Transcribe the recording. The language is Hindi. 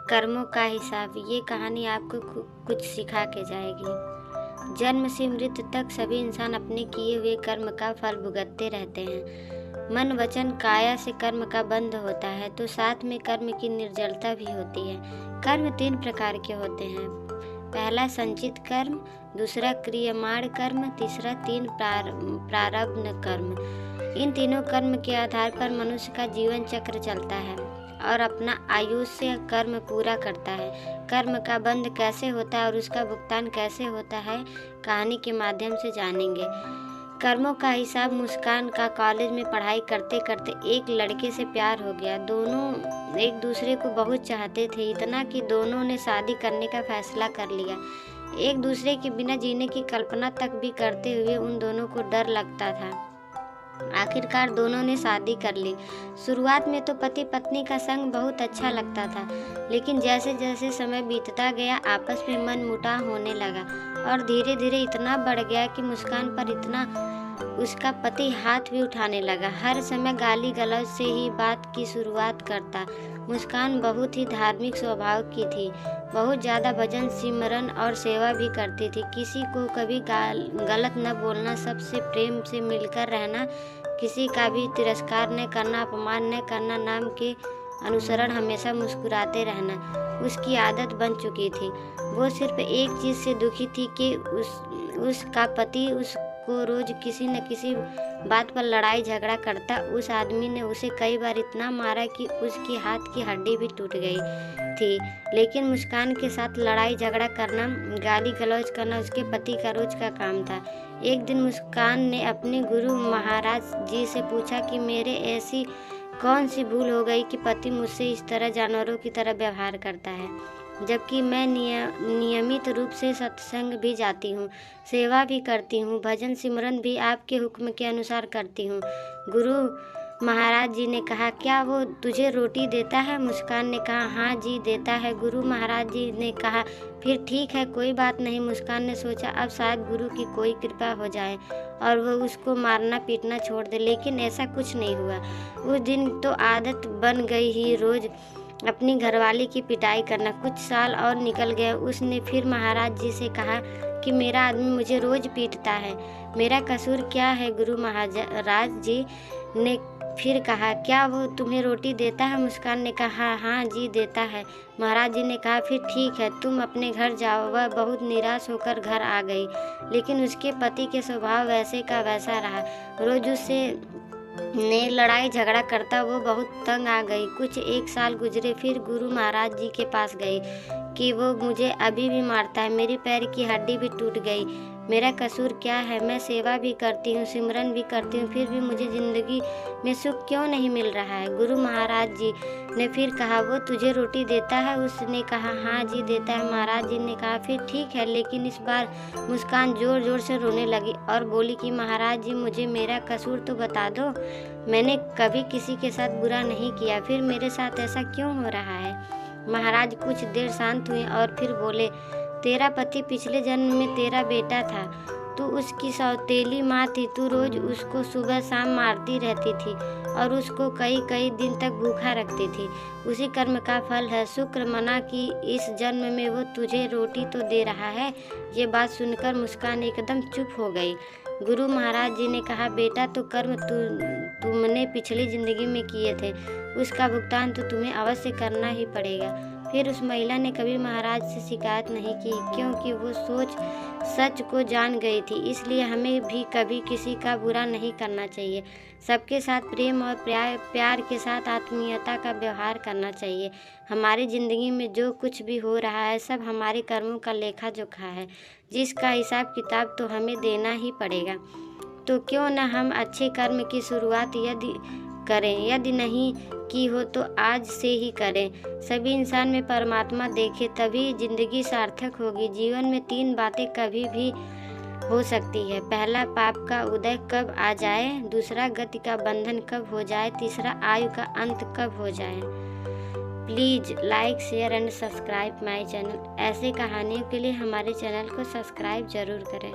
कर्मों का हिसाब। ये कहानी आपको कुछ सिखा के जाएगी। जन्म से मृत्यु तक सभी इंसान अपने किए हुए कर्म का फल भुगतते रहते हैं। मन वचन काया से कर्म का बंध होता है, तो साथ में कर्म की निर्जलता भी होती है। कर्म 3 प्रकार के होते हैं। पहला संचित कर्म, दूसरा क्रियमाण कर्म, तीसरा 3 प्रारब्ध कर्म। इन तीनों कर्म के आधार पर मनुष्य का जीवन चक्र चलता है और अपना आयुष्य कर्म पूरा करता है। कर्म का बंध कैसे होता है और उसका भुगतान कैसे होता है, कहानी के माध्यम से जानेंगे। कर्मों का हिसाब। मुस्कान का कॉलेज में पढ़ाई करते करते एक लड़के से प्यार हो गया। दोनों एक दूसरे को बहुत चाहते थे, इतना कि दोनों ने शादी करने का फैसला कर लिया। एक दूसरे के बिना जीने की कल्पना तक भी करते हुए उन दोनों को डर लगता था। आखिरकार दोनों ने शादी कर ली। शुरुआत में तो पति पत्नी का संग बहुत अच्छा लगता था, लेकिन जैसे जैसे समय बीतता गया आपस में मन मुटाव होने लगा और धीरे धीरे इतना बढ़ गया कि मुस्कान पर इतना उसका पति हाथ भी उठाने लगा। हर समय गाली गलौज से ही बात की शुरुआत करता। मुस्कान बहुत ही धार्मिक स्वभाव की थी, बहुत ज़्यादा भजन सिमरन और सेवा भी करती थी। किसी को कभी गलत न बोलना, सबसे प्रेम से मिलकर रहना, किसी का भी तिरस्कार न करना, अपमान न करना, नाम के अनुसरण, हमेशा मुस्कुराते रहना उसकी आदत बन चुकी थी। वो सिर्फ एक चीज़ से दुखी थी कि उसका पति उसको रोज किसी न किसी बात पर लड़ाई झगड़ा करता। उस आदमी ने उसे कई बार इतना मारा कि उसकी हाथ की हड्डी भी टूट गई थी, लेकिन मुस्कान के साथ लड़ाई झगड़ा करना, गाली गलौज करना उसके पति का रोज का काम था। एक दिन मुस्कान ने अपने गुरु महाराज जी से पूछा कि मेरे ऐसी कौन सी भूल हो गई कि पति मुझसे इस तरह जानवरों की तरह व्यवहार करता है, जबकि मैं नियमित रूप से सत्संग भी जाती हूँ, सेवा भी करती हूँ, भजन सिमरन भी आपके हुक्म के अनुसार करती हूँ। गुरु महाराज जी ने कहा, क्या वो तुझे रोटी देता है? मुस्कान ने कहा, हाँ जी देता है। गुरु महाराज जी ने कहा, फिर ठीक है, कोई बात नहीं। मुस्कान ने सोचा अब शायद गुरु की कोई कृपा हो जाए और वो उसको मारना पीटना छोड़ दे, लेकिन ऐसा कुछ नहीं हुआ। उस दिन तो आदत बन गई ही रोज अपनी घरवाली की पिटाई करना। कुछ साल और निकल गए। उसने फिर महाराज जी से कहा कि मेरा आदमी मुझे रोज पीटता है, मेरा कसूर क्या है? गुरु महाराज जी ने फिर कहा, क्या वो तुम्हें रोटी देता है? मुस्कान ने कहा, हाँ जी देता है। महाराज जी ने कहा, फिर ठीक है, तुम अपने घर जाओ। वह बहुत निराश होकर घर आ गई, लेकिन उसके पति के स्वभाव वैसे का वैसा रहा। रोज उससे ने लड़ाई झगड़ा करता। वो बहुत तंग आ गई। कुछ 1 साल गुजरे, फिर गुरु महाराज जी के पास गई कि वो मुझे अभी भी मारता है, मेरी पैर की हड्डी भी टूट गई, मेरा कसूर क्या है? मैं सेवा भी करती हूँ, सिमरन भी करती हूँ, फिर भी मुझे ज़िंदगी में सुख क्यों नहीं मिल रहा है? गुरु महाराज जी ने फिर कहा, वो तुझे रोटी देता है? उसने कहा, हाँ जी देता है। महाराज जी ने कहा, फिर ठीक है, लेकिन इस बार मुस्कान ज़ोर ज़ोर से रोने लगी और बोली कि महाराज जी मुझे मेरा कसूर तो बता दो, मैंने कभी किसी के साथ बुरा नहीं किया, फिर मेरे साथ ऐसा क्यों हो रहा है? महाराज कुछ देर शांत हुए और फिर बोले, तेरा पति पिछले जन्म में तेरा बेटा था, तू उसकी सौतेली माँ थी, तू रोज उसको सुबह शाम मारती रहती थी और उसको कई कई दिन तक भूखा रखती थी। उसी कर्म का फल है। शुक्र मना कि इस जन्म में वो तुझे रोटी तो दे रहा है। ये बात सुनकर मुस्कान एकदम चुप हो गई। गुरु महाराज जी ने कहा, बेटा तो कर्म तुमने पिछली जिंदगी में किए थे, उसका भुगतान तो तुम्हें अवश्य करना ही पड़ेगा। फिर उस महिला ने कभी महाराज से शिकायत नहीं की, क्योंकि वो सच को जान गई थी। इसलिए हमें भी कभी किसी का बुरा नहीं करना चाहिए। सबके साथ प्रेम और प्यार के साथ आत्मीयता का व्यवहार करना चाहिए। हमारी ज़िंदगी में जो कुछ भी हो रहा है सब हमारे कर्मों का लेखा जोखा है, जिसका हिसाब किताब तो हमें देना ही पड़ेगा। तो क्यों न हम अच्छे कर्म की शुरुआत यदि नहीं की हो तो आज से ही करें। सभी इंसान में परमात्मा देखें, तभी जिंदगी सार्थक होगी। जीवन में 3 बातें कभी भी हो सकती है। पहला, पाप का उदय कब आ जाए, दूसरा, गति का बंधन कब हो जाए, तीसरा, आयु का अंत कब हो जाए। Please like share and subscribe my channel. ऐसे कहानियों के लिए हमारे चैनल को सब्सक्राइब जरूर करें।